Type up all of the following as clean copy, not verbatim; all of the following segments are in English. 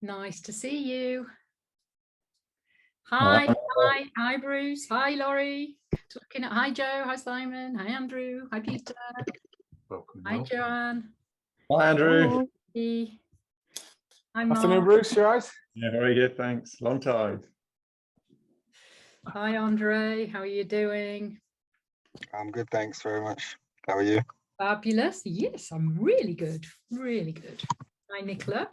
Nice to see you. Hi Bruce. Hi Laurie. Looking at hi Joe. Hi Simon. Hi Andrew. Hi Peter. Welcome. Hi Joanne. Hi Andrew. Hi Mark. Afternoon, Bruce. You all right? Yeah, very good. Thanks. Long time. Hi Andre. How are you doing? I'm good, thanks very much. How are you? Fabulous. Yes, I'm really good. Really good. Hi Nicola.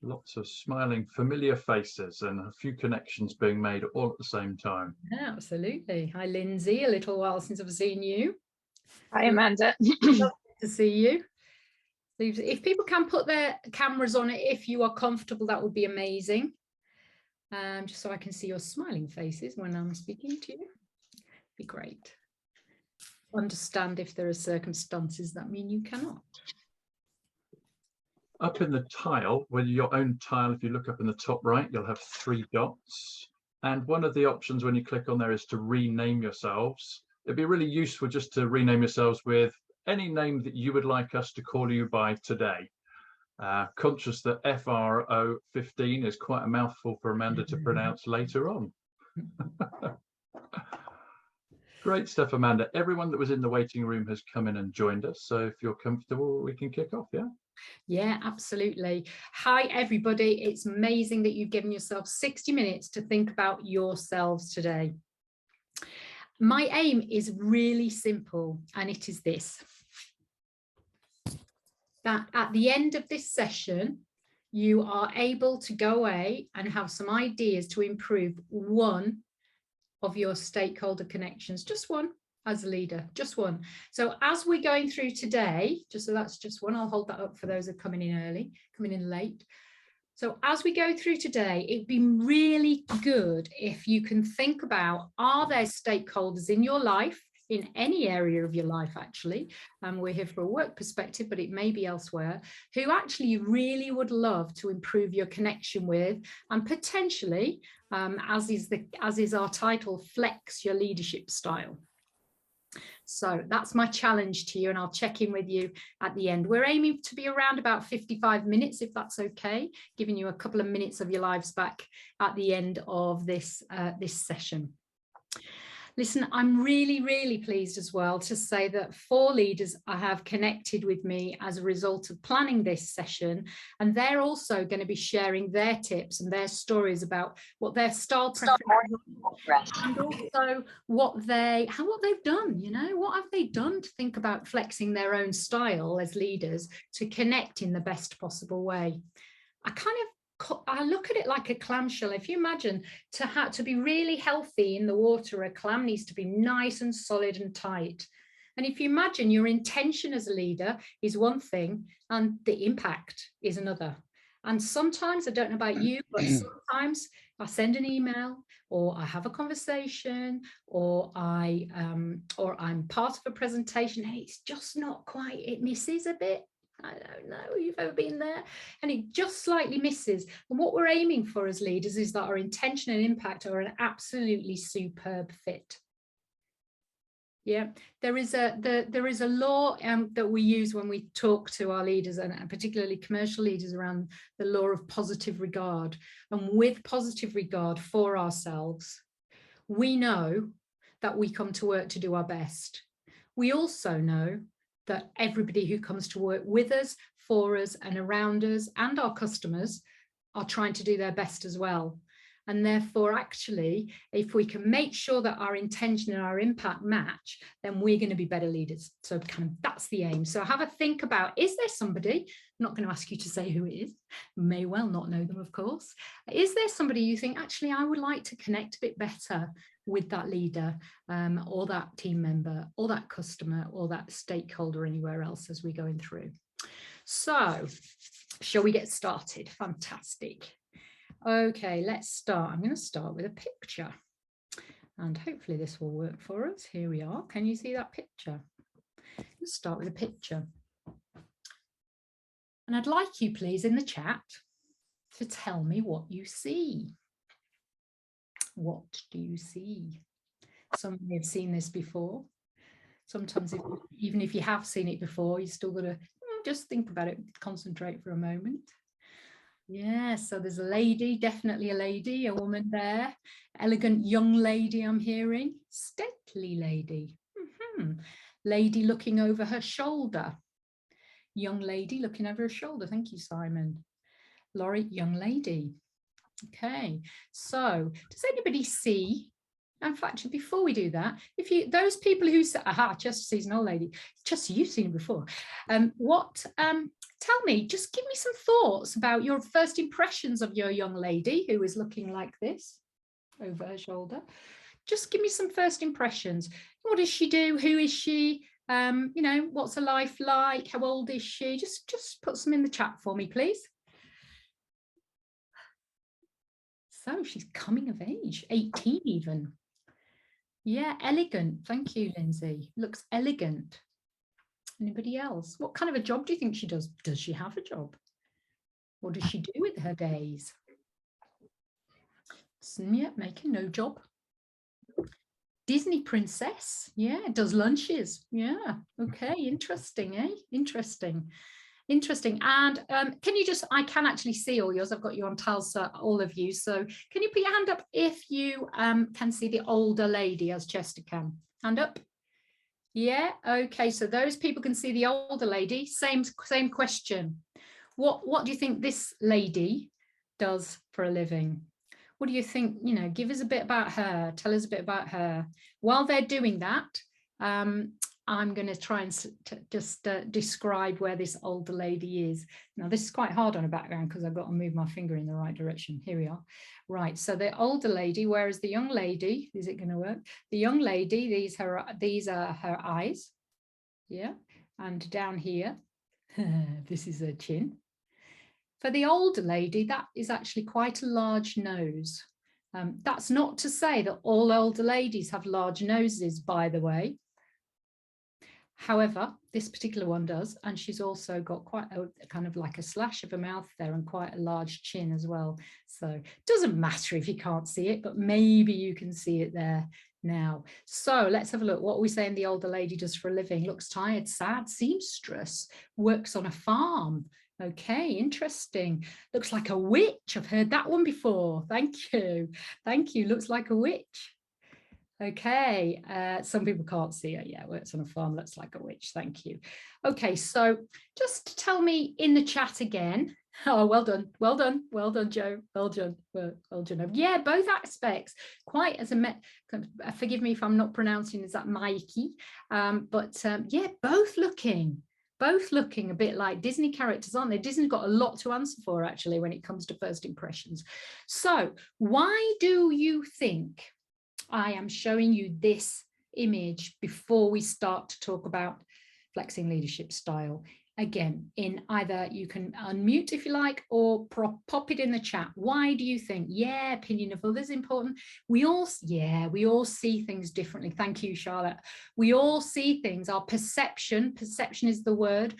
Lots of smiling, familiar faces and a few connections being made all at the same time. Yeah, absolutely. Hi Lindsay. A little while since I've seen you. Hi Amanda. Lovely to see you. If people can put their cameras on it, if you are comfortable, that would be amazing. Just so I can see your smiling faces when I'm speaking to you. Be great. Understand if there are circumstances that mean you cannot. Up in the tile, with your own tile, if you look up in the top right, you'll have 3 dots. And one of the options when you click on there is to rename yourselves. It'd be really useful just to rename yourselves with any name that you would like us to call you by today. Conscious that FRO 15 is quite a mouthful for Amanda to pronounce later on. Great stuff, Amanda. Everyone that was in the waiting room has come in and joined us. So if you're comfortable, we can kick off, yeah? Yeah, absolutely. Hi, everybody. It's amazing that you've given yourself 60 minutes to think about yourselves today. My aim is really simple, and it is this. That at the end of this session, you are able to go away and have some ideas to improve one of your stakeholder connections, just one as a leader, just one. So as we're going through today, just so that's just one, I'll hold that up for those that are coming in early, coming in late. So as we go through today, it'd be really good if you can think about, are there stakeholders in your life, in any area of your life actually, and we're here for a work perspective, but it may be elsewhere, who actually you really would love to improve your connection with, and potentially, as is our title, flex your leadership style. So that's my challenge to you, and I'll check in with you at the end. We're aiming to be around about 55 minutes, if that's okay, giving you a couple of minutes of your lives back at the end of this, this session. Listen, I'm really, really pleased as well to say that 4 leaders have connected with me as a result of planning this session, and they're also going to be sharing their tips and their stories about what their style preferences and also what they've done. You know, what have they done to think about flexing their own style as leaders to connect in the best possible way. I look at it like a clamshell. If you imagine to be really healthy in the water, a clam needs to be nice and solid and tight. And if you imagine your intention as a leader is one thing and the impact is another. And sometimes, I don't know about you, but sometimes I send an email or I have a conversation or I'm part of a presentation and it's just not quite, it misses a bit. I don't know if you've ever been there, and it just slightly misses. And what we're aiming for as leaders is that our intention and impact are an absolutely superb fit. Yeah, there is a law that we use when we talk to our leaders, and particularly commercial leaders, around the law of positive regard. And with positive regard for ourselves, we know that we come to work to do our best. We also know that everybody who comes to work with us, for us and around us and our customers are trying to do their best as well. And therefore, actually, if we can make sure that our intention and our impact match, then we're going to be better leaders. So kind of that's the aim. So have a think about, is there somebody, I'm not going to ask you to say who it is, you may well not know them, of course. Is there somebody you think, actually, I would like to connect a bit better with that leader or that team member or that customer or that stakeholder anywhere else as we're going through? So shall we get started? Fantastic. Okay, let's start. I'm going to start with a picture and hopefully this will work for us. Here we are. Can you see that picture? Let's start with a picture. And I'd like you, please, in the chat to tell me what you see. What do you see? Some may have seen this before. Sometimes even if you have seen it before, you still got to just think about it, concentrate for a moment. Yeah, so there's a lady, definitely a lady, a woman there. Elegant young lady I'm hearing. Stately lady. Lady looking over her shoulder. Young lady looking over her shoulder. Thank you, Simon. Laurie, young lady. Okay, so does anybody see? In fact, before we do that, if you, those people who say, aha, Chester sees an old lady, Chester, you've seen it before. Tell me, just give me some thoughts about your first impressions of your young lady who is looking like this over her shoulder. Just give me some first impressions. What does she do? Who is she? You know, what's her life like? How old is she? Just put some in the chat for me, please. So she's coming of age, 18 even. Yeah, elegant. Thank you, Lindsay. Looks elegant. Anybody else? What kind of a job do you think she does? Does she have a job? What does she do with her days? So, yeah, making no job. Disney princess. Yeah, does lunches. Yeah. Okay. Interesting, eh? Interesting. Interesting. And can you just, I can actually see all yours. I've got you on Tulsa, all of you. So can you put your hand up if you can see the older lady as Chester can? Hand up. Yeah. Okay. So those people can see the older lady. Same question. What do you think this lady does for a living? What do you think? You know, give us a bit about her. Tell us a bit about her. While they're doing that, I'm going to try and just describe where this older lady is. Now, this is quite hard on a background because I've got to move my finger in the right direction. Here we are. Right. So the older lady, where is the young lady? Is it going to work? The young lady, these are her eyes. Yeah. And down here, this is her chin. For the older lady, that is actually quite a large nose. That's not to say that all older ladies have large noses, by the way. However, this particular one does, and she's also got quite a kind of like a slash of a mouth there and quite a large chin as well. So it doesn't matter if you can't see it, but maybe you can see it there now. So let's have a look. What are we saying the older lady does for a living? Looks tired, sad, seamstress, works on a farm. Okay, interesting. Looks like a witch. I've heard that one before. Thank you. Thank you. Looks like a witch. Okay, some people can't see it. Yeah, works on a farm, looks like a witch. Thank you. Okay, so just tell me in the chat again. Oh, well done, well done, well done, Joe. Well done, well done. Yeah, both aspects. Quite as a forgive me if I'm not pronouncing is that Mikey, but yeah, both looking a bit like Disney characters, aren't they? Disney's got a lot to answer for actually when it comes to first impressions. So why do you think I am showing you this image before we start to talk about flexing leadership style? Again, in either you can unmute if you like, or pop it in the chat. Why do you think? Yeah, opinion of others important. We all see things differently. Thank you, Charlotte. We all see things. Our perception is the word.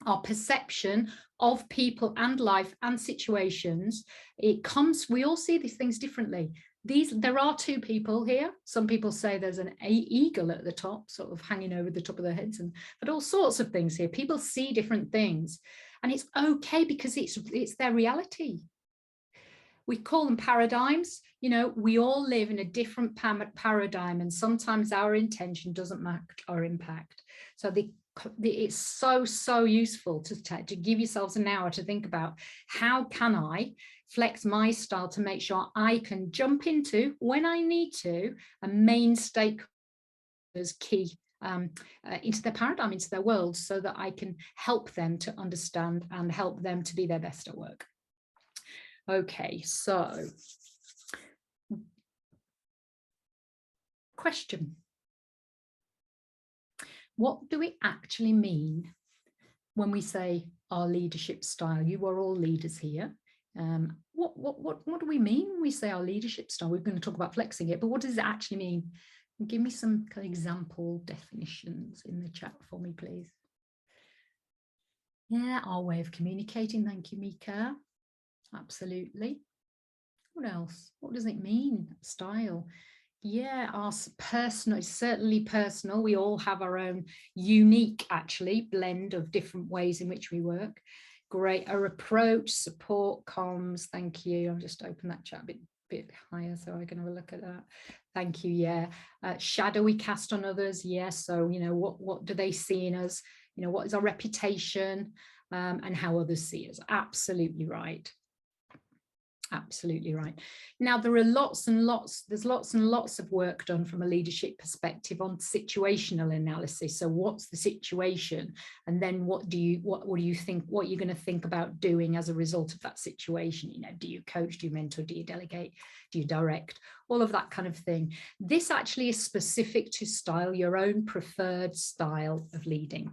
Our perception of people and life and situations, we all see these things differently. There are two people here. Some people say there's an eagle at the top, sort of hanging over the top of their heads, but all sorts of things here. People see different things, and it's okay because it's their reality. We call them paradigms. You know, we all live in a different paradigm, and sometimes our intention doesn't match our impact. So it's so useful to give yourselves an hour to think about, how can I flex my style to make sure I can jump into, when I need to, a main stakeholder's key into their paradigm, into their world, so that I can help them to understand and help them to be their best at work. Okay, so question. What do we actually mean when we say our leadership style? You are all leaders here. What do we mean when we say our leadership style? We're going to talk about flexing it, but what does it actually mean? Give me some kind of example definitions in the chat for me, please. Yeah, our way of communicating. Thank you, Mika. Absolutely. What else? What does it mean? Style. Yeah, our personal, certainly personal. We all have our own unique, actually, blend of different ways in which we work. Great. Our approach, support, comms. Thank you. I'll just open that chat a bit higher so I can have a look at that. Thank you. Yeah. Shadow we cast on others. Yes. So, you know, what do they see in us? You know, what is our reputation, and how others see us? Absolutely right. Absolutely right. Now, there are lots and lots of work done from a leadership perspective on situational analysis. So what's the situation? And then what do you think, what you're going to think about doing as a result of that situation? You know, do you coach, do you mentor, do you delegate, do you direct? All of that kind of thing. This actually is specific to style, your own preferred style of leading.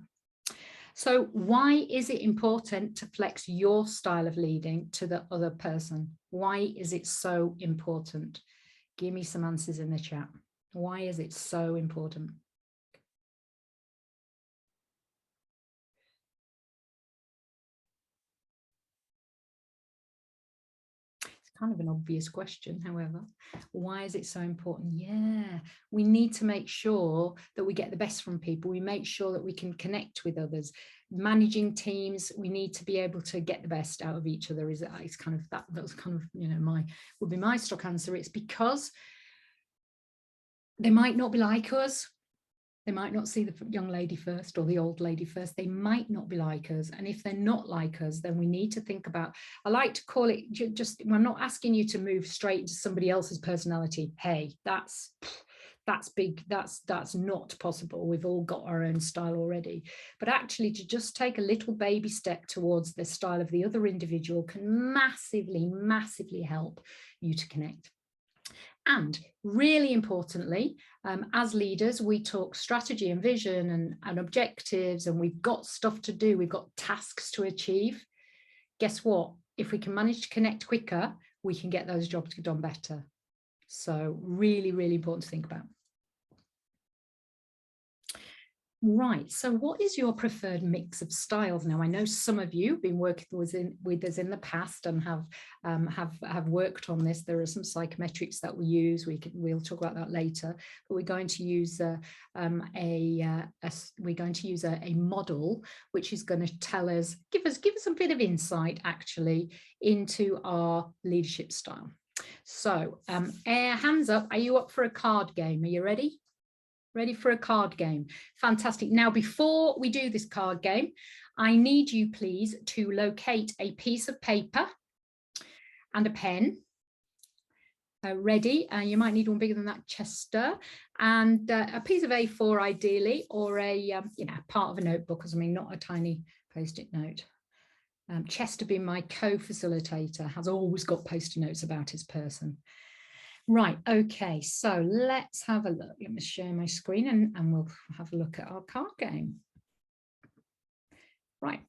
So why is it important to flex your style of leading to the other person? Why is it so important? Give me some answers in the chat. Why is it so important? Kind of an obvious question, however. Why is it so important? Yeah, we need to make sure that we get the best from people. We make sure that we can connect with others. Managing teams, we need to be able to get the best out of each other. It's kind of that was kind of, you know, would be my stock answer. It's because they might not be like us. They might not see the young lady first or the old lady first. They might not be like us. And if they're not like us, then we need to think about, I like to call it just, I'm not asking you to move straight into somebody else's personality. Hey, that's big. That's not possible. We've all got our own style already. But actually to just take a little baby step towards the style of the other individual can massively, massively help you to connect. And really importantly, as leaders, we talk strategy and vision and objectives, and we've got stuff to do. We've got tasks to achieve. Guess what? If we can manage to connect quicker, we can get those jobs done better. So really, really important to think about. Right, so what is your preferred mix of styles? Now, I know some of you have been working with us in the past and have worked on this. There are some psychometrics that we use. We'll talk about that later. But we're going to use a model which is going to tell us, give us a bit of insight actually into our leadership style. So, hands up. Are you up for a card game? Are you ready? Ready for a card game? Fantastic. Now, before we do this card game, I need you, please, to locate a piece of paper and a pen. Ready? You might need one bigger than that, Chester, and a piece of A4 ideally, or a part of a notebook, because I mean, not a tiny post-it note. Chester, being my co-facilitator, has always got post-it notes about his person. Right, okay, so let's have a look. Let me share my screen and we'll have a look at our card game. Right.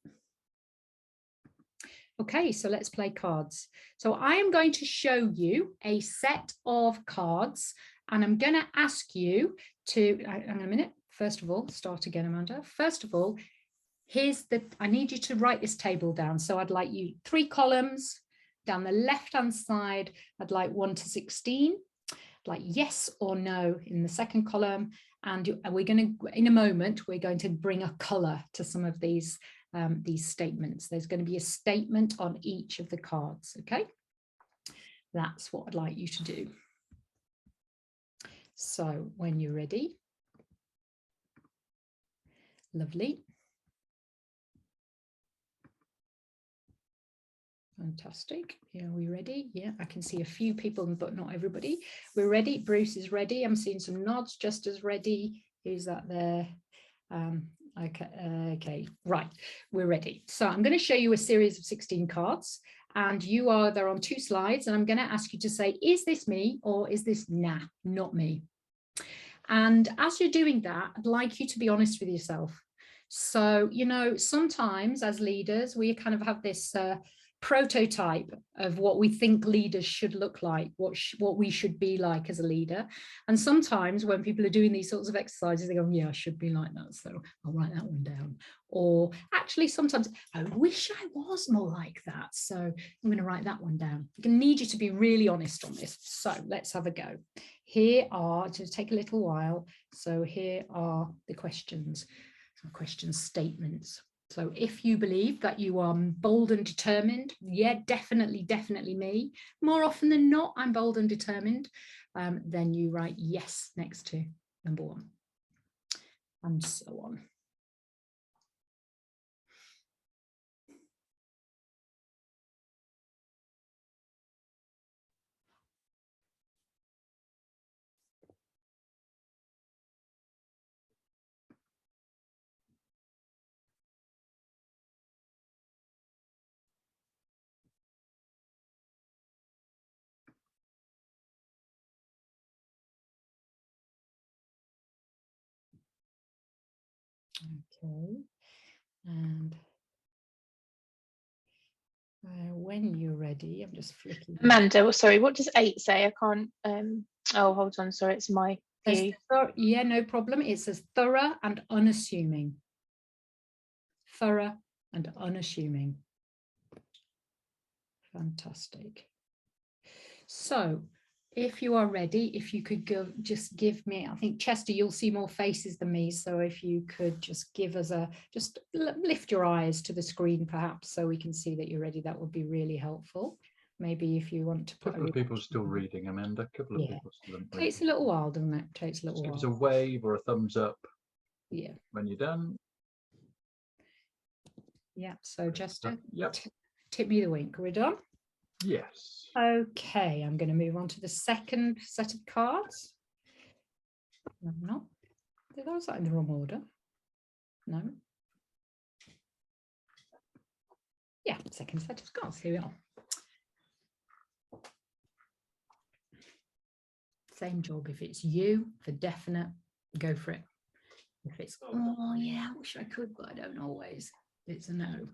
Okay, so let's play cards. So I am going to show you a set of cards and I'm going to ask you to, hang on a minute, first of all, start again, Amanda. First of all, I need you to write this table down. So I'd like you 3 columns. Down the left-hand side, I'd like 1 to 16, like yes or no in the second column. And we're going to, in a moment, we're going to bring a color to some of these statements. There's going to be a statement on each of the cards, okay? That's what I'd like you to do. So when you're ready, lovely. Fantastic. Yeah, are we ready? Yeah, I can see a few people, but not everybody. We're ready. Bruce is ready. I'm seeing some nods. Just as ready. Who's that there? Okay, right. We're ready. So I'm going to show you a series of 16 cards, and they're on 2 slides, and I'm going to ask you to say, is this me or is this nah, not me? And as you're doing that, I'd like you to be honest with yourself. So, you know, sometimes as leaders, we kind of have this prototype of what we think leaders should look like, what we should be like as a leader. And sometimes when people are doing these sorts of exercises, they go, yeah, I should be like that, so I'll write that one down. Or actually sometimes I wish I was more like that, so I'm going to write that one down. I'm going to need you to be really honest on this. So let's have a go. here are, just take a little while. So here are the questions, some question statements. So if you believe that you are bold and determined, yeah, definitely me. More often than not, I'm bold and determined. Then you write yes next to number 1, and so on. Okay, and when you're ready, I'm just flicking. Amanda, well, sorry, what does 8 say? I can't. Oh, hold on. Sorry, it's my view. Yeah, no problem. It says thorough and unassuming. Thorough and unassuming. Fantastic. So if you are ready, if you could go, just give me, I think Chester, you'll see more faces than me. So if you could just give us just lift your eyes to the screen, perhaps, so we can see that you're ready, that would be really helpful. Maybe if you want to put a couple of people still reading, Amanda. A couple of people still reading. Takes a little while, doesn't it? Takes a little while. Give us a wave or a thumbs up. Yeah. When you're done. Yeah. So Chester, yep. Tip me the wink. Are we done? Yes. Okay, I'm going to move on to the second set of cards. No, I'm not. Did I was that in the wrong order? No. Yeah, second set of cards. Here we are. Same job. If it's you, for definite, go for it. If it's, oh yeah, I wish I could, but I don't always. It's a no.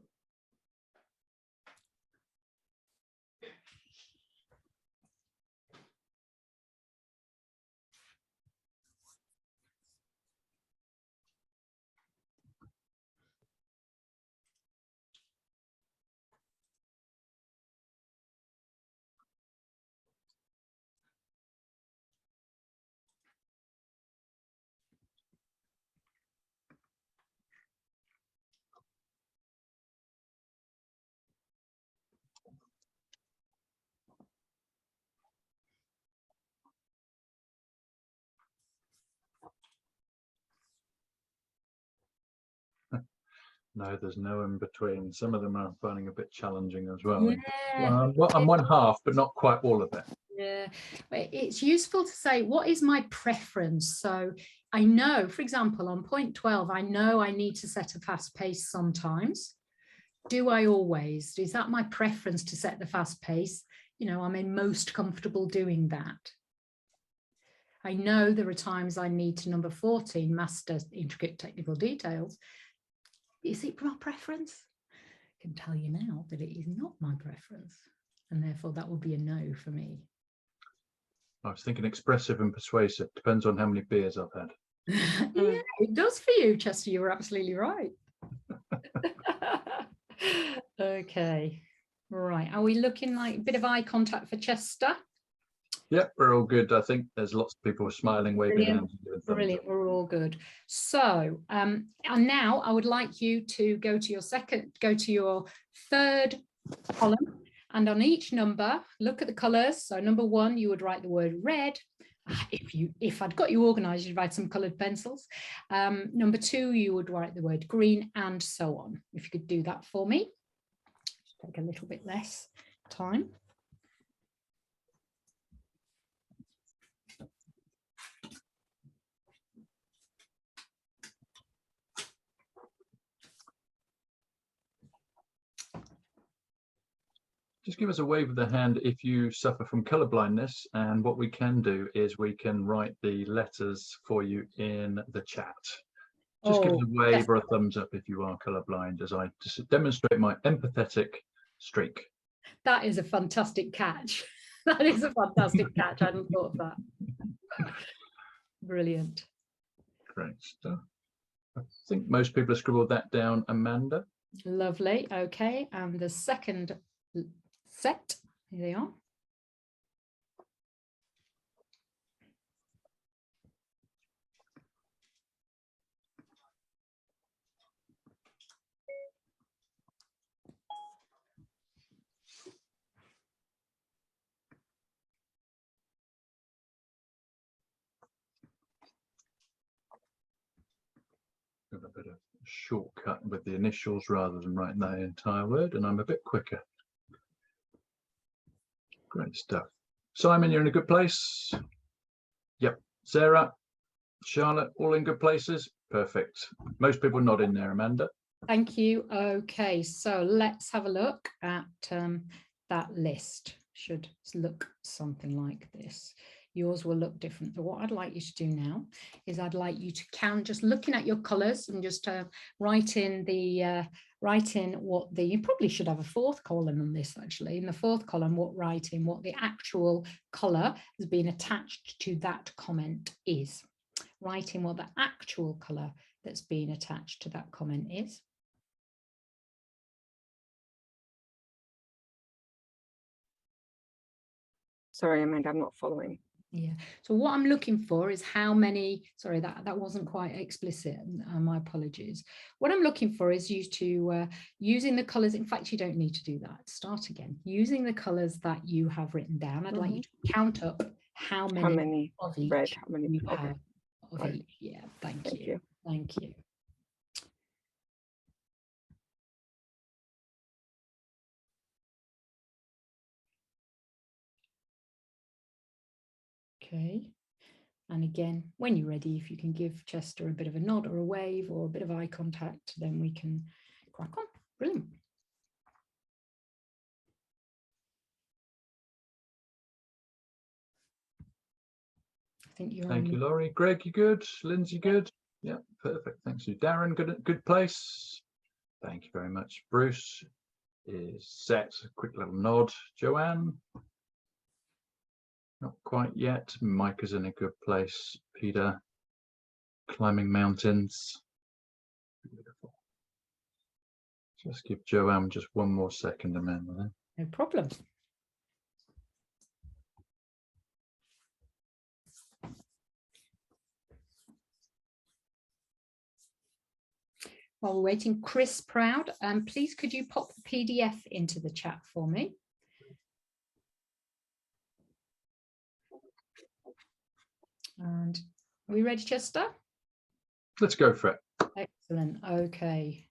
No, there's no in between. Some of them I'm finding a bit challenging as well. Yeah. I'm one half, but not quite all of it. Yeah, it's useful to say, what is my preference? So I know, for example, on point 12, I know I need to set a fast pace sometimes. Do I always? Is that my preference to set the fast pace? You know, am I most comfortable doing that? I know there are times I need to number 14, master intricate technical details. Is it my preference? I can tell you now that it is not my preference. And therefore that would be a no for me. I was thinking expressive and persuasive. Depends on how many beers I've had. Yeah, it does for you, Chester. You were absolutely right. Okay. Right. Are we looking like a bit of eye contact for Chester? Yep, we're all good. I think there's lots of people smiling, waving hands. Brilliant. We're all good. So, and now I would like you to go to your third column. And on each number, look at the colours. So number 1, you would write the word red. If I'd got you organised, you'd write some coloured pencils. Number 2, you would write the word green, and so on. If you could do that for me. Take a little bit less time. Just give us a wave of the hand if you suffer from colour blindness, and what we can do is we can write the letters for you in the chat. Just give us a wave or a thumbs up if you are colourblind, as I just demonstrate my empathetic streak. That is a fantastic catch. That is a fantastic catch. I hadn't thought of that. Brilliant. Great stuff. I think most people have scribbled that down, Amanda. Lovely. Okay, and the second set, here they are. shortcut with the initials rather than writing that entire word, and I'm a bit quicker. Great stuff. Simon, you're in a good place. Yep. Sarah, Charlotte, all in good places. Perfect. Most people not in there, Amanda. Thank you. Okay, so let's have a look at that list. Should look something like this. Yours will look different. But what I'd like you to do now is I'd like you to count, just looking at your colours, and just write in what the, you probably should have a fourth column on this actually. In the fourth column, write in what the actual colour has been attached to that comment is. Write in what the actual colour that's been attached to that comment is. Sorry, Amanda, I'm not following. Yeah, so what I'm looking for is how many, sorry, that wasn't quite explicit, my apologies. What I'm looking for is you to, using the colours, in fact, you don't need to do that, start again. Using the colours that you have written down, I'd like you to count up how many of each red, how many you have of Right. each. Yeah, thank you. Thank you. Okay, and again, when you're ready, if you can give Chester a bit of a nod or a wave or a bit of eye contact, then we can crack on. Brilliant. I think you're Thank on. you, Laurie. Greg, you good? Lindsay, good? Yeah, perfect. Thanks you. Darren, good place. Thank you very much. Bruce is set. A quick little nod. Joanne, not quite yet. Mike is in a good place. Peter, climbing mountains. Beautiful. Just give Joanne just one more second, Amanda. No problem. While we're waiting, Chris Proud, please could you pop the PDF into the chat for me? And are we ready, Chester? Let's go for it. Excellent. Okay.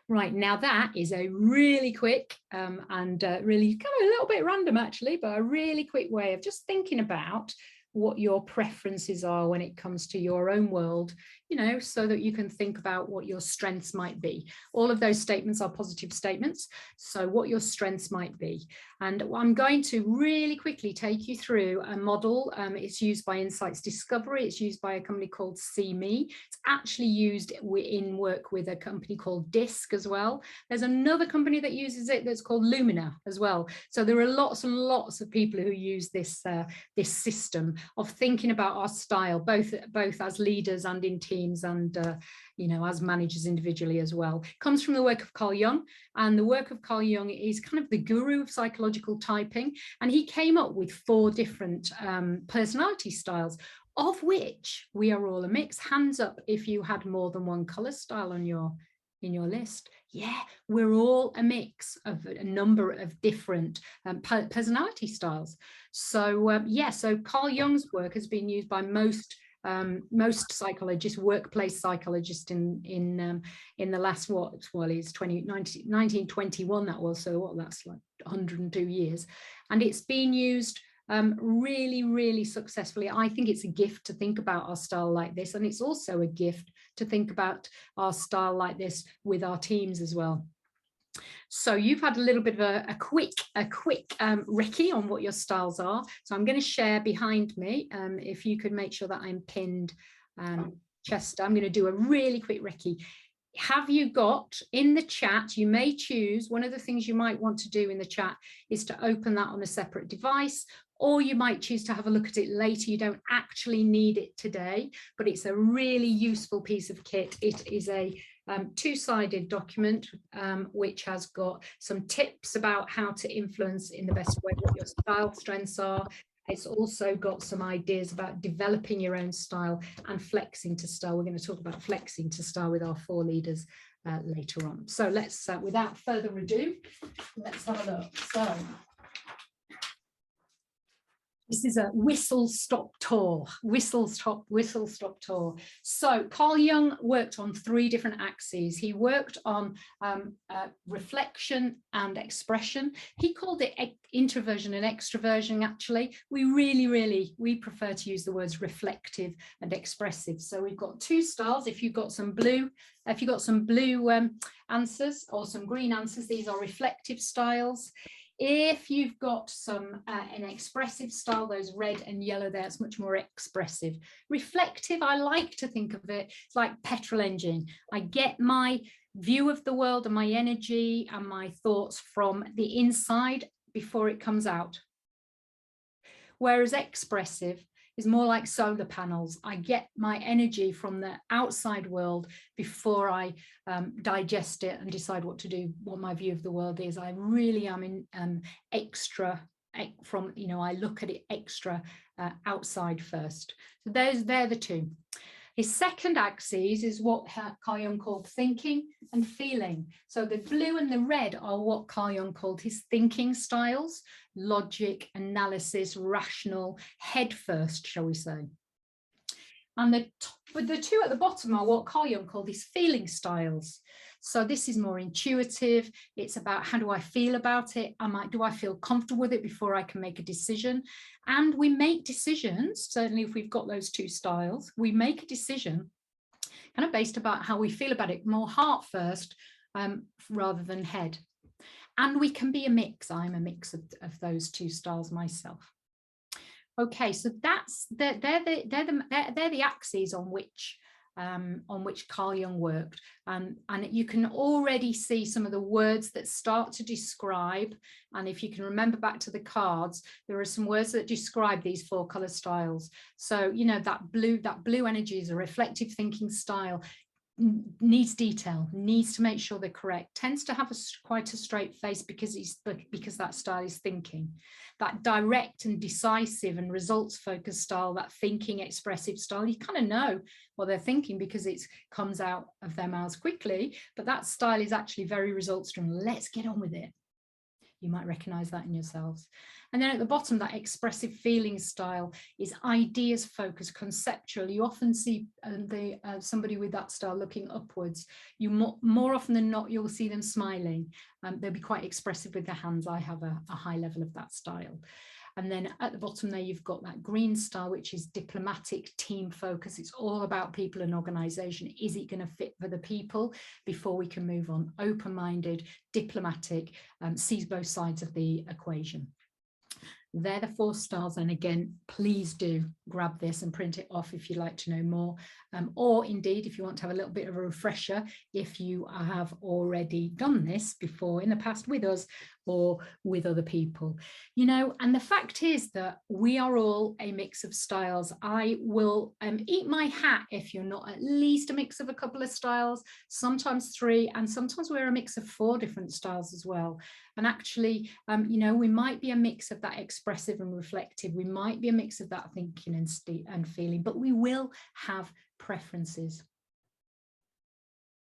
Right, now that is a really quick and really kind of a little bit random actually, but a really quick way of just thinking about what your preferences are when it comes to your own world, you know, so that you can think about what your strengths might be. All of those statements are positive statements, so what your strengths might be. And I'm going to really quickly take you through a model. It's used by Insights Discovery. It's used by a company called See Me. It's actually used in work with a company called DISC as well. There's another company that uses it that's called Lumina as well. So there are lots and lots of people who use this this system of thinking about our style, both as leaders and in teams, and you know, as managers individually as well. It comes from the work of Carl Jung, and the work of Carl Jung is kind of the guru of psychological typing, and he came up with 4 different personality styles, of which we are all a mix. Hands up if you had more than one color style on in your list. Yeah, we're all a mix of a number of different personality styles. So yeah, so Carl Jung's work has been used by most psychologists, workplace psychologists in the last is 1921 that was, so what, that's like 102 years, and it's been used really successfully. I think it's a gift to think about our style like this, and it's also a gift to think about our style like this with our teams as well. So you've had a little bit of a quick recce on what your styles are. So I'm going to share behind me. If you could make sure that I'm pinned, Chester, I'm going to do a really quick recce. Have you got in the chat, you may choose, one of the things you might want to do in the chat is to open that on a separate device, or you might choose to have a look at it later. You don't actually need it today, but it's a really useful piece of kit. It is a 2-sided document which has got some tips about how to influence in the best way what your style strengths are. It's also got some ideas about developing your own style and flexing to style. We're going to talk about flexing to style with our 4 leaders later on. So let's, without further ado, let's have a look. So This is a whistle stop tour, whistle stop tour. So Carl Jung worked on 3 different axes. He worked on reflection and expression. He called it introversion and extroversion. Actually, we prefer to use the words reflective and expressive. So we've got 2 styles. If you've got some blue, answers or some green answers, these are reflective styles. If you've got some an expressive style, those red and yellow there, it's much more expressive. Reflective, I like to think of it, it's like petrol engine. I get my view of the world and my energy and my thoughts from the inside before it comes out. Whereas expressive is more like solar panels. I get my energy from the outside world before I digest it and decide what to do, what my view of the world is. I really am in extra from, I look at it extra outside first. So they're the 2. His second axis is what Carl Jung called thinking and feeling. So the blue and the red are what Carl Jung called his thinking styles: logic, analysis, rational, head first, shall we say. And the 2 at the bottom are what Carl Jung called his feeling styles. So this is more intuitive. It's about, how do I feel about it? Do I feel comfortable with it before I can make a decision? And we make decisions, certainly if we've got those 2 styles, we make a decision kind of based about how we feel about it, more heart first rather than head. And we can be a mix. I'm a mix of those 2 styles myself. Okay, so they're the axes on which Carl Jung worked, and you can already see some of the words that start to describe. And if you can remember back to the cards, there are some words that describe these 4 color styles. So that blue energy is a reflective thinking style. Needs detail, needs to make sure they're correct, tends to have quite a straight face because that style is thinking. That direct and decisive and results focused style, that thinking expressive style, you kind of know what they're thinking because it comes out of their mouths quickly, but that style is actually very results driven. Let's get on with it. You might recognize that in yourselves. And then at the bottom, that expressive feeling style is ideas focused, conceptual. You often see somebody with that style looking upwards. More often than not, you'll see them smiling. They'll be quite expressive with their hands. I have a high level of that style. And then at the bottom there, you've got that green style, which is diplomatic, team focus. It's all about people and organization. Is it going to fit for the people before we can move on? Open-minded, diplomatic, sees both sides of the equation. They're the 4 styles, and again, please do grab this and print it off if you'd like to know more, or indeed if you want to have a little bit of a refresher, if you have already done this before in the past with us or with other people. And the fact is that we are all a mix of styles. I will eat my hat if you're not at least a mix of a couple of styles, sometimes 3, and sometimes we're a mix of 4 different styles as well. And actually, we might be a mix of that expressive and reflective. We might be a mix of that thinking and feeling, but we will have preferences.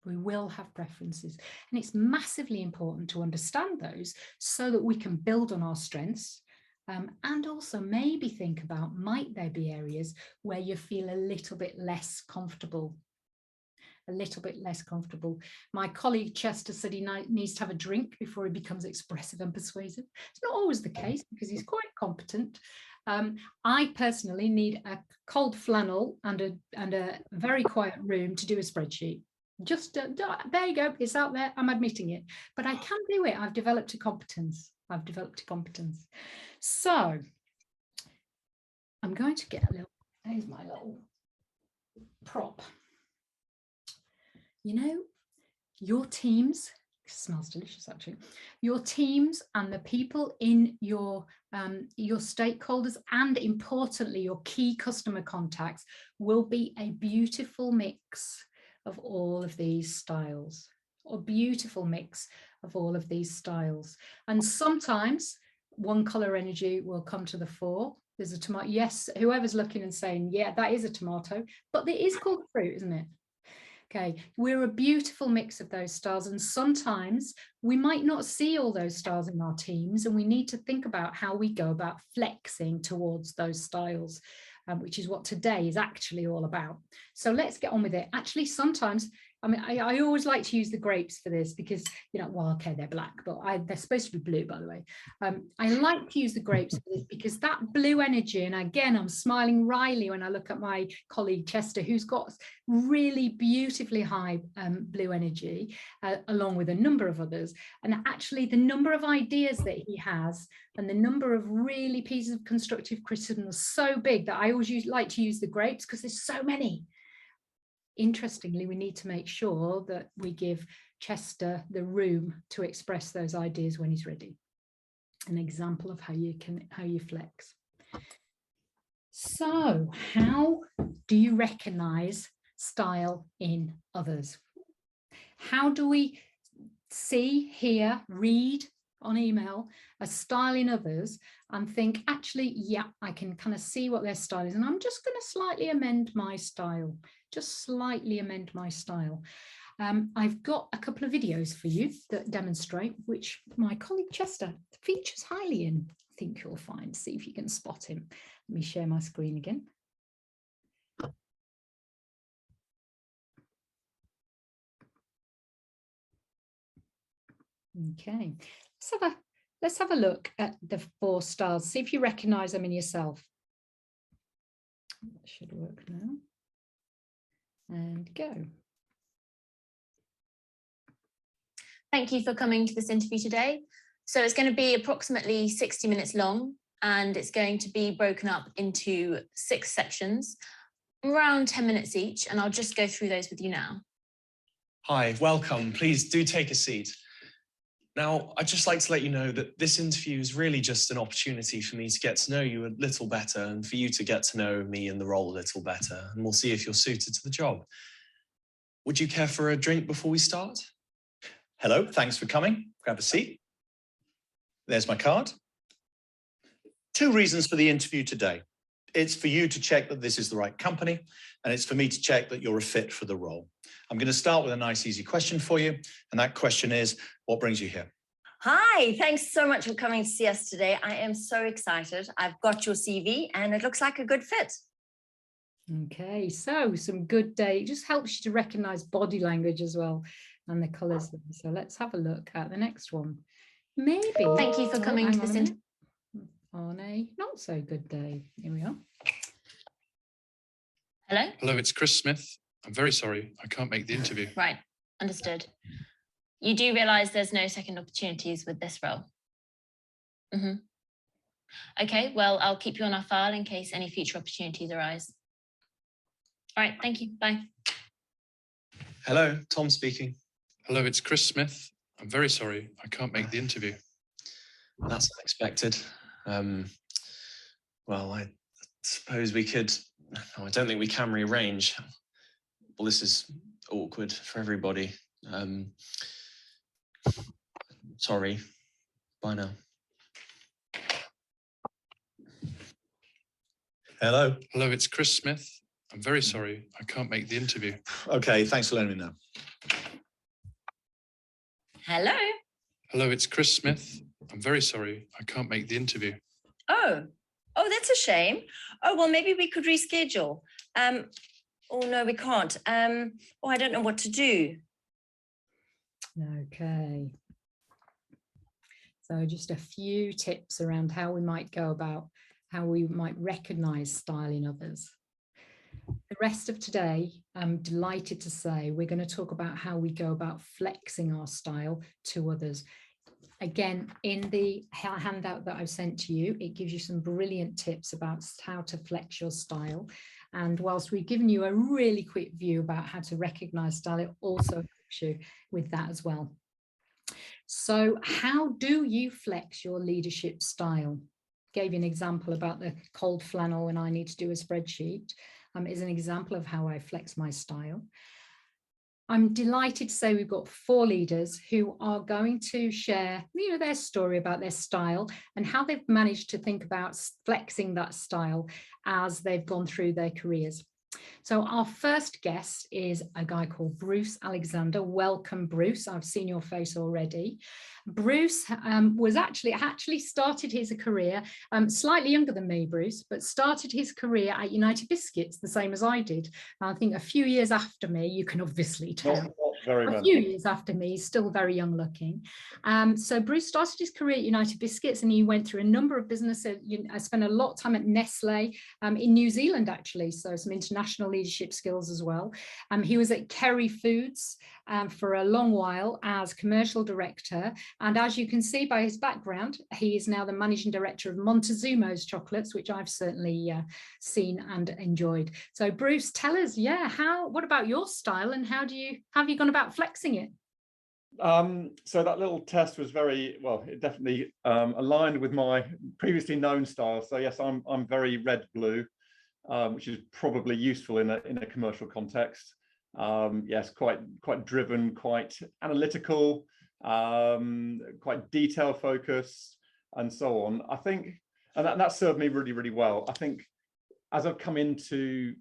We will have preferences. And it's massively important to understand those so that we can build on our strengths. And also maybe think about, might there be areas where you feel a little bit less comfortable? My colleague Chester said he needs to have a drink before he becomes expressive and persuasive. It's not always the case because he's quite competent. I personally need a cold flannel and a very quiet room to do a spreadsheet. Just there you go, it's out there, I'm admitting it, but I can do it. I've developed a competence. So I'm going to get there's my little prop. Your teams, it smells delicious actually, your teams and the people in your stakeholders, and importantly your key customer contacts, will be a beautiful mix of all of these styles, and sometimes one color energy will come to the fore. There's a tomato, yes, whoever's looking and saying, yeah, that is a tomato, but it is called fruit, isn't it? Okay, we're a beautiful mix of those styles, and sometimes we might not see all those styles in our teams, and we need to think about how we go about flexing towards those styles, which is what today is actually all about. So let's get on with it. Actually, sometimes, I mean, I always like to use the grapes for this because, you know, well, okay, they're black, but they're supposed to be blue, by the way. I like to use the grapes for this because that blue energy, and again, I'm smiling wryly when I look at my colleague Chester, who's got really beautifully high blue energy, along with a number of others. And actually the number of ideas that he has and the number of really pieces of constructive criticism is so big that I always like to use the grapes because there's so many. Interestingly, we need to make sure that we give Chester the room to express those ideas when he's ready. An example of how you flex. So, how do you recognize style in others? How do we see, hear, read on email a style in others and think, actually, yeah, I can kind of see what their style is, and I'm just going to slightly amend my style. Just slightly amend my style. I've got a couple of videos for you that demonstrate, which my colleague Chester features highly in. I think you'll find. See if you can spot him. Let me share my screen again. Okay, let's have a look at the 4 styles. See if you recognize them in yourself. That should work now. And go. Thank you for coming to this interview today. So it's going to be approximately 60 minutes long, and it's going to be broken up into 6 sections, around 10 minutes each, and I'll just go through those with you now. Hi, welcome. Please do take a seat. Now, I'd just like to let you know that this interview is really just an opportunity for me to get to know you a little better and for you to get to know me and the role a little better, and we'll see if you're suited to the job. Would you care for a drink before we start? Hello, thanks for coming. Grab a seat. There's my card. 2 reasons for the interview today. It's for you to check that this is the right company, and it's for me to check that you're a fit for the role. I'm going to start with a nice, easy question for you, and that question is, what brings you here? Hi, thanks so much for coming to see us today. I am so excited. I've got your CV, and it looks like a good fit. Okay, so some good day. It just helps you to recognize body language as well and the colors. So let's have a look at the next one. Maybe. Thank you for coming to this interview. On a not so good day. Here we are. Hello? Hello, it's Chris Smith. I'm very sorry, I can't make the interview. Right, understood. You do realise there's no second opportunities with this role? Okay, well, I'll keep you on our file in case any future opportunities arise. All right, thank you, bye. Hello, Tom speaking. Hello, it's Chris Smith. I'm very sorry, I can't make the interview. That's unexpected. Well, I suppose we could, no, I don't think we can rearrange. Well, this is awkward for everybody. Sorry, bye now. Hello. Hello, it's Chris Smith. I'm very sorry, I can't make the interview. Okay, thanks for letting me know. Hello. Hello, it's Chris Smith. I'm very sorry, I can't make the interview. Oh, that's a shame. Oh, well, maybe we could reschedule. Oh, no, we can't. I don't know what to do. Okay. So just a few tips around how we might go about how we might recognize style in others. The rest of today, I'm delighted to say we're going to talk about how we go about flexing our style to others. Again, in the handout that I've sent to you, it gives you some brilliant tips about how to flex your style. And whilst we've given you a really quick view about how to recognize style, it also helps you with that as well. So how do you flex your leadership style? Gave you an example about the cold flannel when I need to do a spreadsheet. Is an example of how I flex my style. I'm delighted to say we've got 4 leaders who are going to share, their story about their style and how they've managed to think about flexing that style as they've gone through their careers. So our first guest is a guy called Bruce Alexander. Welcome, Bruce. I've seen your face already. Bruce was actually started his career, slightly younger than me, Bruce, but started his career at United Biscuits, the same as I did. I think a few years after me, you can obviously tell. Not very A much. few years after me, he's still very young looking. So Bruce started his career at United Biscuits, and he went through a number of businesses. I spent a lot of time at Nestle in New Zealand, actually, so some international leadership skills as well. He was at Kerry Foods for a long while as commercial director. And as you can see by his background, he is now the managing director of Montezumo's chocolates, which I've certainly seen and enjoyed. So Bruce, tell us, what about your style, and how have you gone about flexing it? So that little test was very well. It definitely aligned with my previously known style. So yes, I'm very red blue, which is probably useful in a commercial context. Yes, quite driven, quite analytical, quite detail focused, and so on. I think, and that served me really, really well. I think as I've come into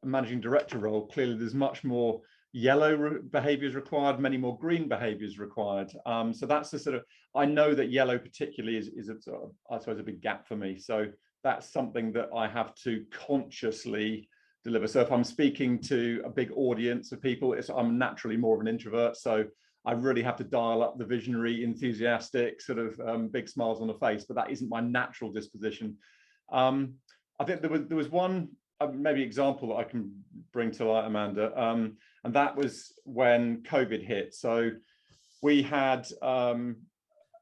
a managing director role, clearly there's much more yellow behaviors required, many more green behaviors required. So that's the sort of, I know that yellow particularly is a sort of, I suppose, a big gap for me. So that's something that I have to consciously deliver. So if I'm speaking to a big audience of people, I'm naturally more of an introvert. So I really have to dial up the visionary, enthusiastic, sort of big smiles on the face, but that isn't my natural disposition. I think there was one maybe example that I can bring to light, Amanda, and that was when COVID hit. So we had, so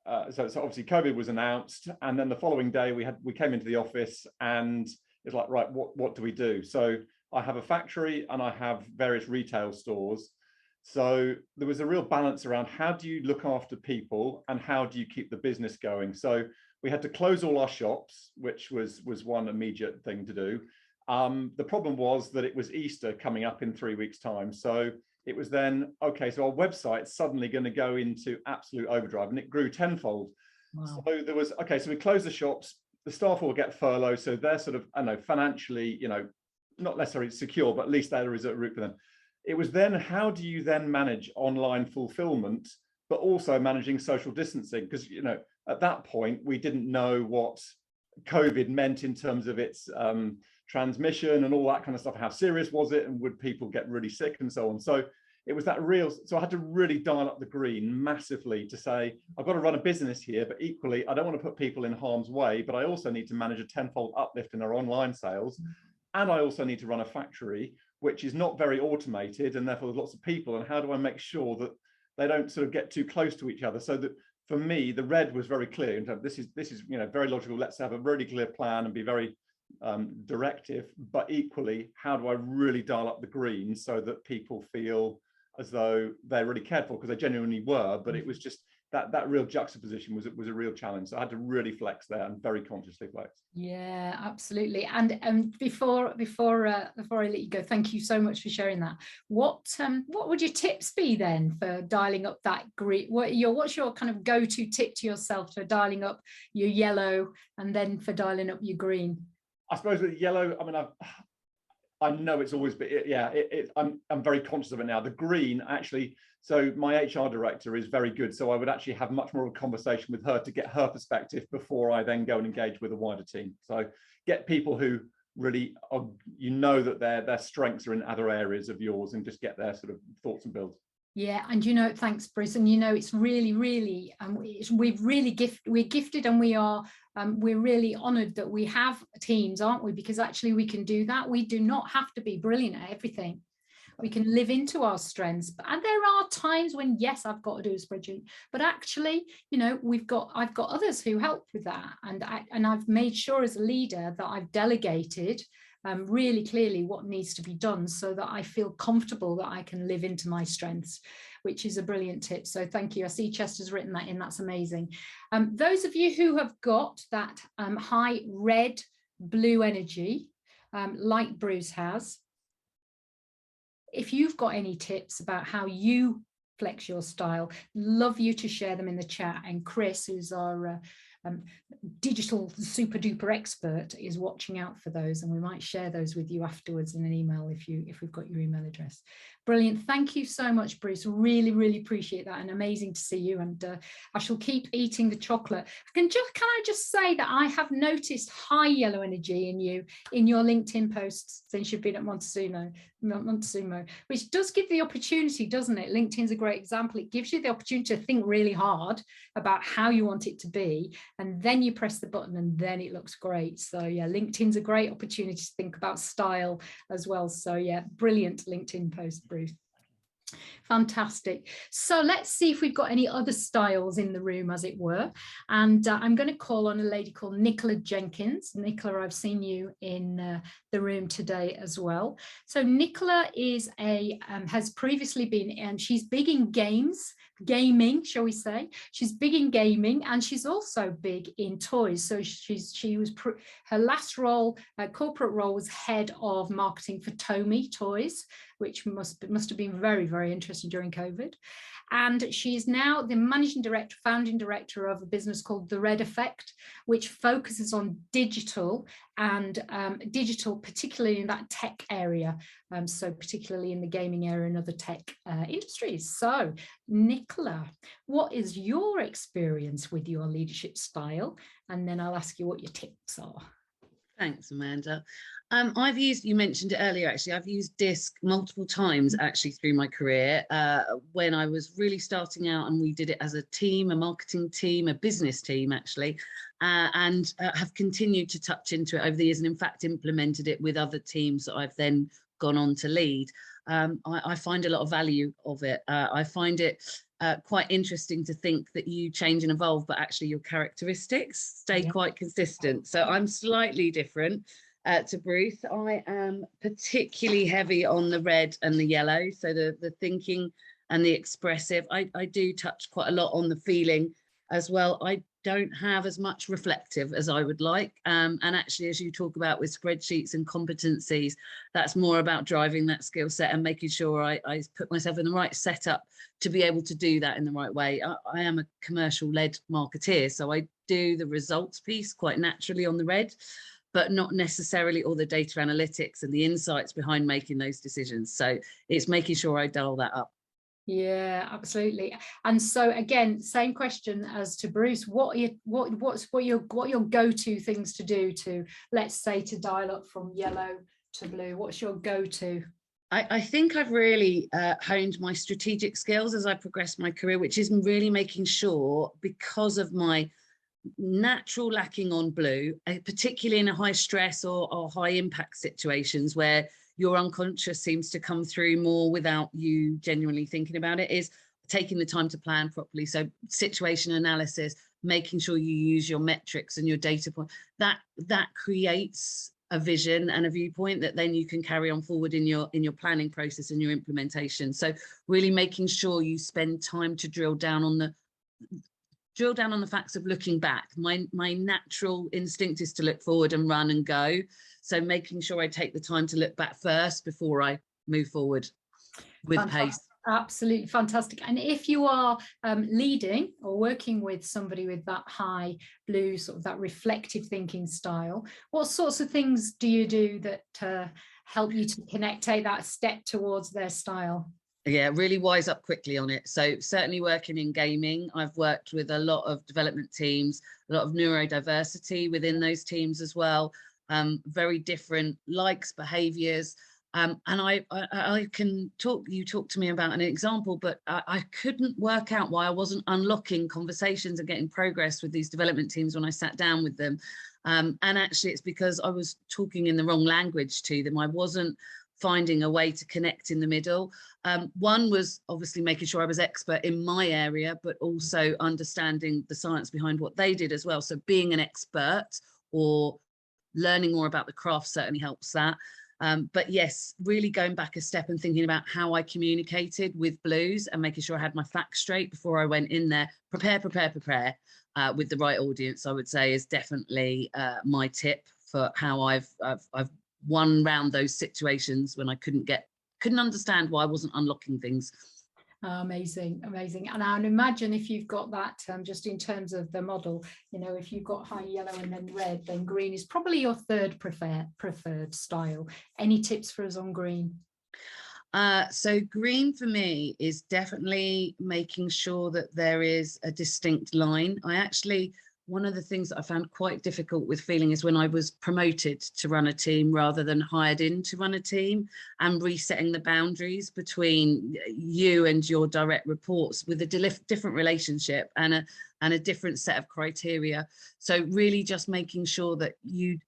obviously COVID was announced, and then the following day we came into the office, and it's like, right, what do we do? So I have a factory and I have various retail stores. So there was a real balance around how do you look after people and how do you keep the business going? So we had to close all our shops, which was one immediate thing to do. The problem was that it was Easter coming up in 3 weeks' time. So it was then, okay, so our website's suddenly going to go into absolute overdrive, and it grew tenfold. Wow. So there was, okay, so we closed the shops, the staff will get furloughed. So they're sort of, I know, financially, not necessarily secure, but at least there is a route for them. It was then, how do you then manage online fulfillment, but also managing social distancing? Because, at that point, we didn't know what COVID meant in terms of its transmission and all that kind of stuff. How serious was it, and would people get really sick and so on? So it was that real, so I had to really dial up the green massively to say, I've got to run a business here, but equally, I don't want to put people in harm's way, but I also need to manage a tenfold uplift in our online sales. And I also need to run a factory, which is not very automated, and therefore there's lots of people. And how do I make sure that they don't sort of get too close to each other? So that for me, the red was very clear in terms of this is very logical. Let's have a really clear plan and be very directive, but equally, how do I really dial up the green so that people feel as though they're really cared for, because they genuinely were, but it was just that real juxtaposition was a real challenge. So I had to really flex there, and very consciously flex. Yeah, absolutely. And before I let you go, thank you so much for sharing that. What would your tips be then for dialing up that green? What's your kind of go-to tip to yourself for dialing up your yellow, and then for dialing up your green? I suppose with yellow, I mean, I know it's always been, I'm very conscious of it now. The green, actually, so my HR director is very good. So I would actually have much more of a conversation with her to get her perspective before I then go and engage with a wider team. So get people who really are, that their strengths are in other areas of yours, and just get their sort of thoughts and builds. Yeah, and thanks, Bruce. And it's really, really, we're gifted, and we're really honoured that we have teams, aren't we? Because actually we can do that. We do not have to be brilliant at everything. We can live into our strengths. And there are times when, yes, I've got to do a spreadsheet, but actually, I've got others who help with that. And I've made sure as a leader that I've delegated really clearly what needs to be done, so that I feel comfortable that I can live into my strengths, which is a brilliant tip. So thank you. I see Chester's written that in. That's amazing. Those of you who have got that high red blue energy, like Bruce has, if you've got any tips about how you flex your style, love you to share them in the chat. And Chris, who's our digital super duper expert is watching out for those, and we might share those with you afterwards in an email if we've got your email address. Brilliant. Thank you so much, Bruce. Really appreciate that, and amazing to see you. And I shall keep eating the chocolate. Can I just say that I have noticed high yellow energy in you in your LinkedIn posts since you've been at Montezuma, which does give the opportunity, doesn't it? LinkedIn's a great example. It gives you the opportunity to think really hard about how you want it to be, and then you press the button and then it looks great. So yeah, LinkedIn's a great opportunity to think about style as well. So yeah, brilliant LinkedIn post, Bruce. Fantastic. So let's see if we've got any other styles in the room, as it were. And I'm going to call on a lady called Nicola Jenkins. Nicola, I've seen you in the room today as well. So Nicola is has previously been, and she's big in gaming, shall we say. She's big in gaming, and she's also big in toys. So her last role, corporate role, was head of marketing for Tomy Toys, which must have been very interesting during COVID. And she's now the managing director, founding director of a business called The Red Effect, which focuses on digital, and digital particularly in that tech area, so particularly in the gaming area and other tech industries. So Nicola, what is your experience with your leadership style? And then I'll ask you what your tips are. Thanks, Amanda. You mentioned it earlier, actually, I've used DISC multiple times actually through my career. When I was really starting out, and we did it as a team, a marketing team, a business team actually, and have continued to touch into it over the years, and in fact implemented it with other teams that I've then gone on to lead. I find a lot of value of it. I find it quite interesting to think that you change and evolve, but actually your characteristics stay quite consistent. So I'm slightly different to Bruce. I am particularly heavy on the red and the yellow, so the thinking and the expressive. I do touch quite a lot on the feeling as well. I don't have as much reflective as I would like, and actually, as you talk about with spreadsheets and competencies, that's more about driving that skill set and making sure I put myself in the right setup to be able to do that in the right way. I am a commercial-led marketeer, so I do the results piece quite naturally on the red, but not necessarily all the data analytics and the insights behind making those decisions. So it's making sure I dial that up. Yeah, absolutely. And so again, same question as to Bruce. What are your go-to things to do to, let's say, to dial up from yellow to blue? What's your go-to? I think I've really honed my strategic skills as I progress my career, which is really making sure, because of my natural lacking on blue, particularly in a high stress or high impact situations where your unconscious seems to come through more without you genuinely thinking about it, is taking the time to plan properly. So situation analysis, making sure you use your metrics and your data point, that creates a vision and a viewpoint that then you can carry on forward in your planning process and your implementation. So really making sure you spend time to drill down on the facts of looking back. My natural instinct is to look forward and run and go. So making sure I take the time to look back first before I move forward with pace. Absolutely fantastic. And if you are leading or working with somebody with that high blue, sort of that reflective thinking style, what sorts of things do you do that help you to take that step towards their style? Yeah, really wise up quickly on it. So certainly working in gaming, I've worked with a lot of development teams, a lot of neurodiversity within those teams as well, very different likes, behaviors. And I can you talk to me about an example, but I couldn't work out why I wasn't unlocking conversations and getting progress with these development teams when I sat down with them. And actually it's because I was talking in the wrong language to them. I wasn't finding a way to connect in the middle. One was obviously making sure I was expert in my area, but also understanding the science behind what they did as well. So being an expert or learning more about the craft certainly helps that. But yes, really going back a step and thinking about how I communicated with blues and making sure I had my facts straight before I went in there. Prepare with the right audience, I would say, is definitely my tip for how I've won round those situations when I couldn't understand why I wasn't unlocking things. Amazing, amazing. And I imagine if you've got that, just in terms of the model, you know, if you've got high yellow and then red, then green is probably your third preferred style. Any tips for us on green? So green for me is definitely making sure that there is a distinct line. One of the things that I found quite difficult with feeling is when I was promoted to run a team rather than hired in to run a team, and resetting the boundaries between you and your direct reports with a different relationship and a different set of criteria. So really just making sure that you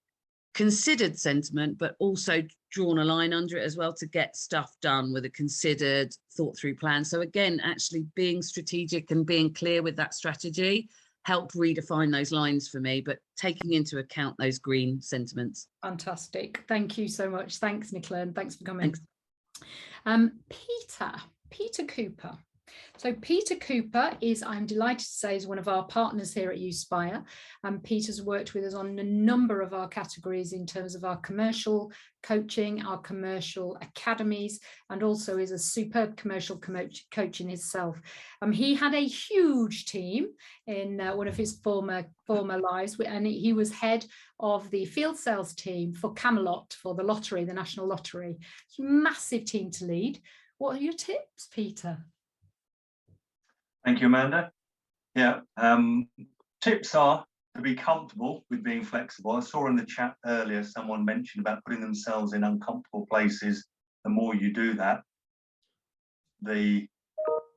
considered sentiment, but also drawn a line under it as well to get stuff done with a considered, thought through plan. So again, actually being strategic and being clear with that strategy helped redefine those lines for me, but taking into account those green sentiments. Fantastic. Thank you so much. Thanks, Nicola, and thanks for coming. Thanks. Peter Cooper. So Peter Cooper is, I'm delighted to say, is one of our partners here at Uspire. Peter's worked with us on a number of our categories in terms of our commercial coaching, our commercial academies, and also is a superb commercial coach in himself. He had a huge team in one of his former lives, and he was head of the field sales team for Camelot, for the lottery, the National Lottery. Massive team to lead. What are your tips, Peter? Thank you, Amanda. Yeah, tips are to be comfortable with being flexible. I saw in the chat earlier someone mentioned about putting themselves in uncomfortable places. The more you do that, the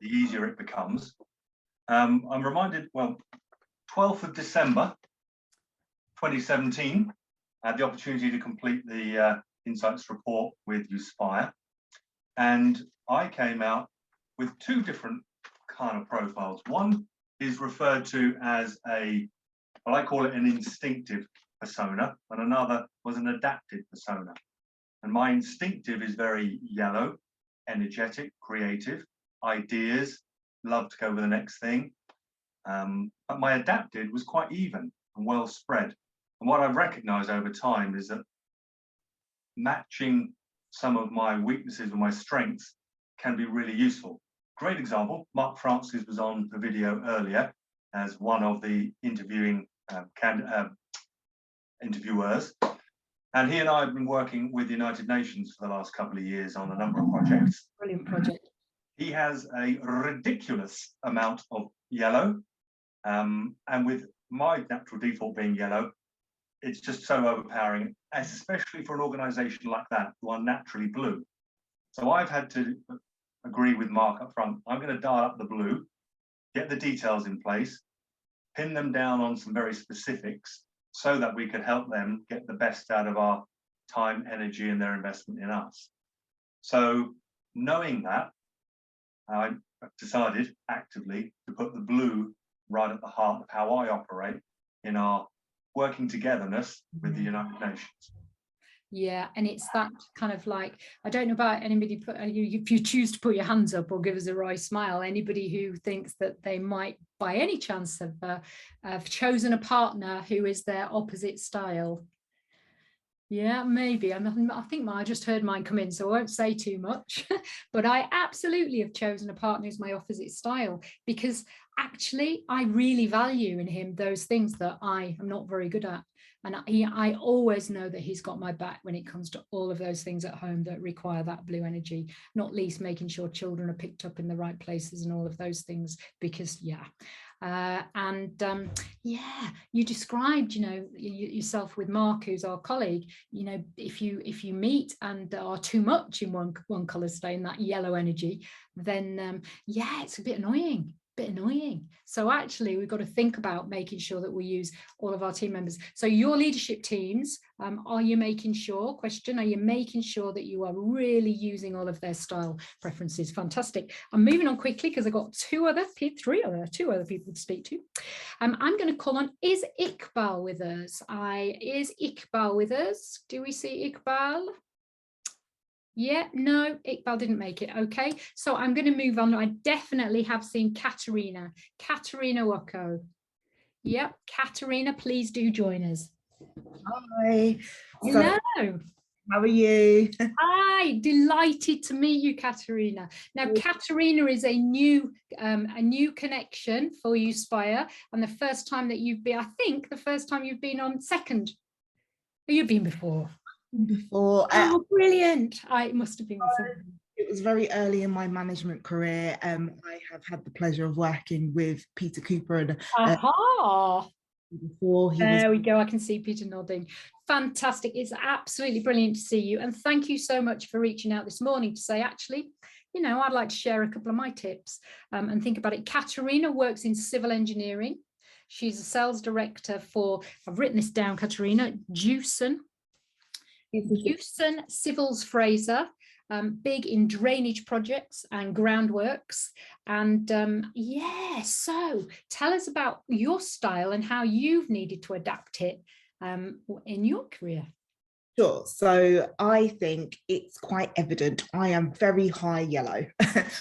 easier it becomes. I'm reminded, well, 12th of December 2017, I had the opportunity to complete the Insights report with Uspire, and I came out with two different kind of profiles. One is referred to as well, I call it an instinctive persona, and another was an adaptive persona. And my instinctive is very yellow, energetic, creative, ideas, love to go with the next thing. But my adaptive was quite even and well spread. And what I've recognized over time is that matching some of my weaknesses with my strengths can be really useful. Great example, Mark Francis was on the video earlier as one of the interviewers, and he and I have been working with the United Nations for the last couple of years on a number of projects. Brilliant project. He has a ridiculous amount of yellow, and with my natural default being yellow, it's just so overpowering, especially for an organization like that who are naturally blue. So I've had to agree with Mark up front. I'm going to dial up the blue, get the details in place, pin them down on some very specifics so that we can help them get the best out of our time, energy, and their investment in us. So knowing that, I decided actively to put the blue right at the heart of how I operate in our working togetherness with the United Nations. Yeah, and it's that kind of like, I don't know about anybody, if you choose to put your hands up or give us a wry smile, anybody who thinks that they might by any chance have chosen a partner who is their opposite style. Yeah, maybe. I think I just heard mine come in, so I won't say too much. But I absolutely have chosen a partner who's my opposite style, because actually I really value in him those things that I am not very good at. And I always know that he's got my back when it comes to all of those things at home that require that blue energy, not least making sure children are picked up in the right places and all of those things, because yeah. Yeah, you described, yourself with Mark, who's our colleague. If you meet and are too much in one color stain, that yellow energy, then yeah, it's a bit annoying. So actually we've got to think about making sure that we use all of our team members. So your leadership teams, are you making sure that you are really using all of their style preferences? Fantastic. I'm moving on quickly because I've got two other people to speak to. I'm going to call on, is Iqbal with us? Is Iqbal with us? Do we see Iqbal? Yeah, no, Iqbal didn't make it. Okay, so I'm going to move on. I definitely have seen Katerina Wako. Yep, Katerina, please do join us. Hi. Hello. How are you? Hi, delighted to meet you, Katerina. Now, Katerina is a new connection for Uspire, and the first time that you've been, I think, the first time you've been on second. You've been before. Before. Oh, brilliant! It must have been before. It was very early in my management career. I have had the pleasure of working with Peter Cooper and before he there we go. I can see Peter nodding. Fantastic. It's absolutely brilliant to see you. And thank you so much for reaching out this morning to say, actually, you know, I'd like to share a couple of my tips and think about it. Katerina works in civil engineering. She's a sales director for, I've written this down, Katerina, Jewson Civils Fraser. Big in drainage projects and groundworks. And yeah, so tell us about your style and how you've needed to adapt it in your career. Sure. So I think it's quite evident. I am very high yellow.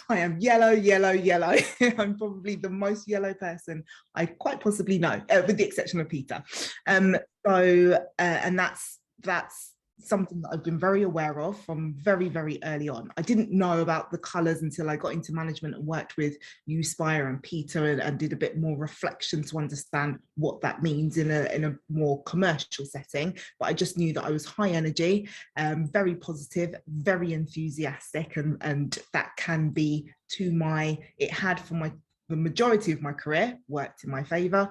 I am yellow, yellow, yellow. I'm probably the most yellow person I quite possibly know, with the exception of Peter. And that's something that I've been very aware of from very, very early on. I didn't know about the colours until I got into management and worked with Uspire and Peter and did a bit more reflection to understand what that means in a more commercial setting. But I just knew that I was high energy, very positive, very enthusiastic, and that can be it had for the majority of my career worked in my favour.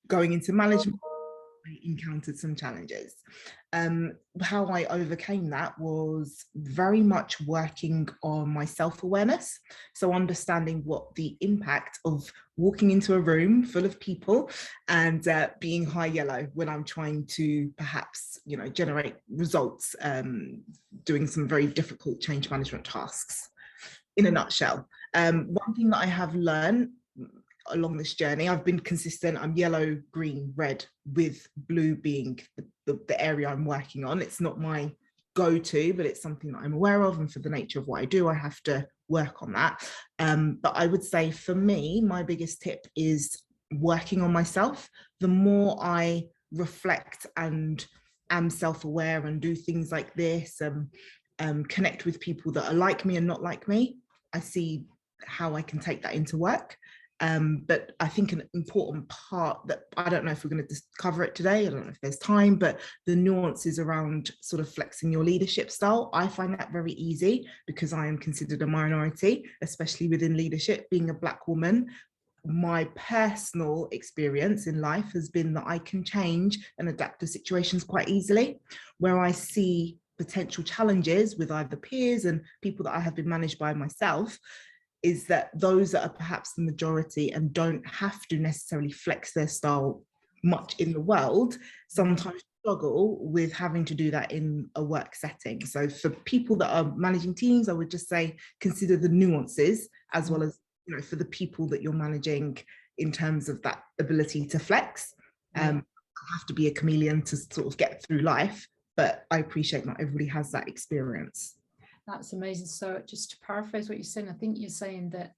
Going into management, I encountered some challenges. How I overcame that was very much working on my self-awareness. So understanding what the impact of walking into a room full of people and being high yellow when I'm trying to perhaps, you know, generate results, doing some very difficult change management tasks. In a nutshell, one thing that I have learned along this journey, I've been consistent. I'm yellow, green, red, with blue being the area I'm working on. It's not my go-to, but it's something that I'm aware of, and for the nature of what I do, I have to work on that. But I would say for me, my biggest tip is working on myself. The more I reflect and am self-aware and do things like this, connect with people that are like me and not like me, I see how I can take that into work. But I think an important part that I don't know if we're going to cover it today, I don't know if there's time, but the nuances around sort of flexing your leadership style, I find that very easy because I am considered a minority, especially within leadership. Being a Black woman, my personal experience in life has been that I can change and adapt to situations quite easily. Where I see potential challenges with either peers and people that I have been managed by myself, is that those that are perhaps the majority and don't have to necessarily flex their style much in the world sometimes struggle with having to do that in a work setting. So for people that are managing teams, I would just say consider the nuances as well as, you know, for the people that you're managing in terms of that ability to flex. I have to be a chameleon to sort of get through life, but I appreciate not everybody has that experience. That's amazing. So just to paraphrase what you're saying, I think you're saying that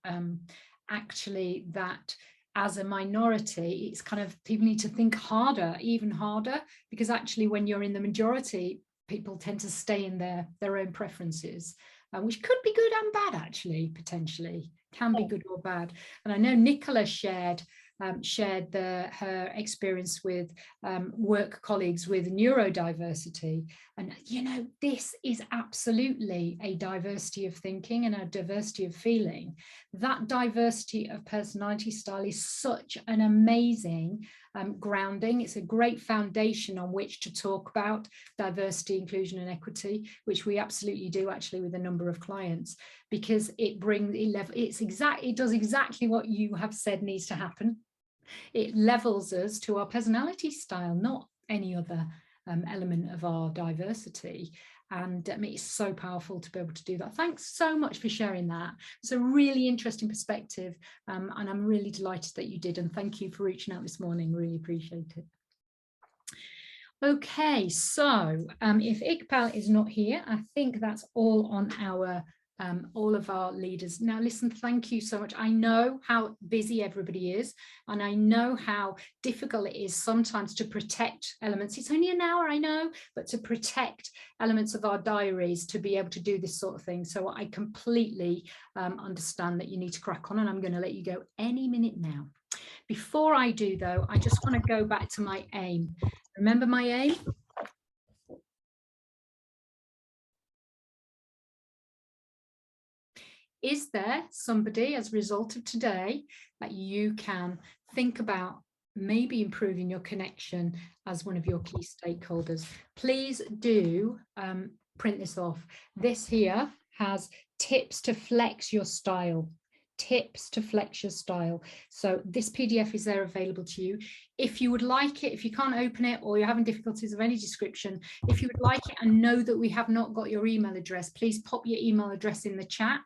actually that as a minority, it's kind of people need to think harder, even harder, because actually when you're in the majority, people tend to stay in their own preferences, which could be good and bad, actually, potentially, can be good or bad. And I know Nicola shared her experience with work colleagues with neurodiversity. And, you know, this is absolutely a diversity of thinking and a diversity of feeling. That diversity of personality style is such an amazing grounding. It's a great foundation on which to talk about diversity, inclusion and equity, which we absolutely do actually with a number of clients, because it does exactly what you have said needs to happen. It levels us to our personality style, not any other element of our diversity. And it's so powerful to be able to do that. Thanks so much for sharing that. It's a really interesting perspective, and I'm really delighted that you did. And thank you for reaching out this morning. Really appreciate it. Okay, so if Iqbal is not here, I think that's all on our all of our leaders. Now, listen, thank you so much. I know how busy everybody is, and I know how difficult it is sometimes to protect elements. It's only an hour, I know, but to protect elements of our diaries to be able to do this sort of thing. So I completely understand that you need to crack on, and I'm going to let you go any minute now. Before I do, though, I just want to go back to my aim. Remember my aim? Is there somebody, as a result of today, that you can think about maybe improving your connection as one of your key stakeholders? Please do print this off. This here has tips to flex your style. Tips to flex your style. So this PDF is there available to you. If you would like it, if you can't open it or you're having difficulties of any description, if you would like it and know that we have not got your email address, please pop your email address in the chat.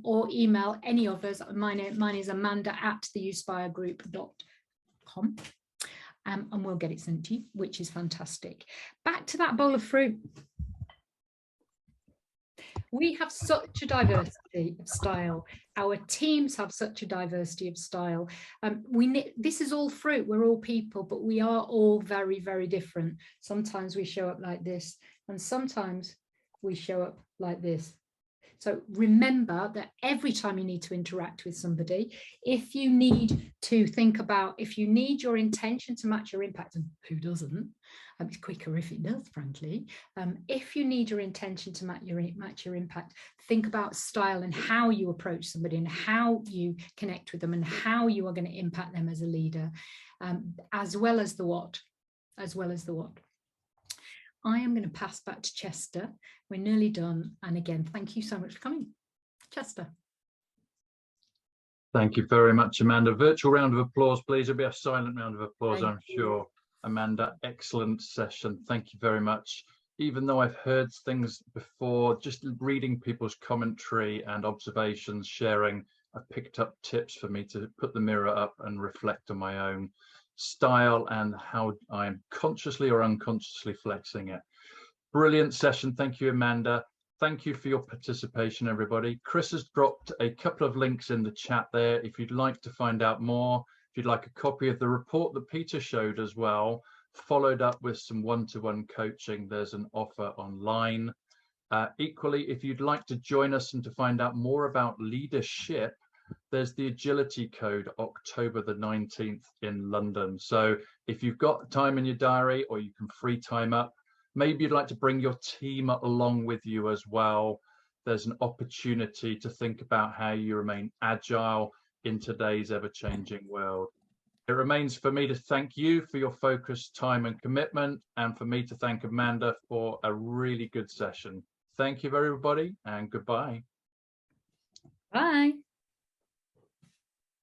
Or email any of us. Mine is amanda@theuspiregroup.com, and we'll get it sent to you, which is fantastic. Back to that bowl of fruit. We have such a diversity of style. Our teams have such a diversity of style. This is all fruit. We're all people, but we are all very, very different. Sometimes we show up like this, and sometimes we show up like this. So remember that every time you need to interact with somebody, if you need to think about, if you need your intention to match your impact, and who doesn't? It's quicker if it does, frankly. If you need your intention to match your impact, think about style and how you approach somebody and how you connect with them and how you are going to impact them as a leader, as well as the what, I am going to pass back to Chester. We're nearly done. And again, thank you so much for coming. Chester. Thank you very much, Amanda. Virtual round of applause, please. It'll be a silent round of applause, I'm sure. Amanda, excellent session. Thank you very much. Even though I've heard things before, just reading people's commentary and observations, sharing, I've picked up tips for me to put the mirror up and reflect on my own style and how I'm consciously or unconsciously flexing it. Brilliant session. Thank you, Amanda. Thank you for your participation, everybody. Chris has dropped a couple of links in the chat there. If you'd like to find out more, if you'd like a copy of the report that Peter showed as well, followed up with some one-to-one coaching, there's an offer online. Equally, if you'd like to join us and to find out more about leadership, there's the Agility Code, October the 19th in London. So if you've got time in your diary or you can free time up, maybe you'd like to bring your team along with you as well. There's an opportunity to think about how you remain agile in today's ever-changing world. It remains for me to thank you for your focus, time and commitment, and for me to thank Amanda for a really good session. Thank you, everybody, and goodbye. Bye.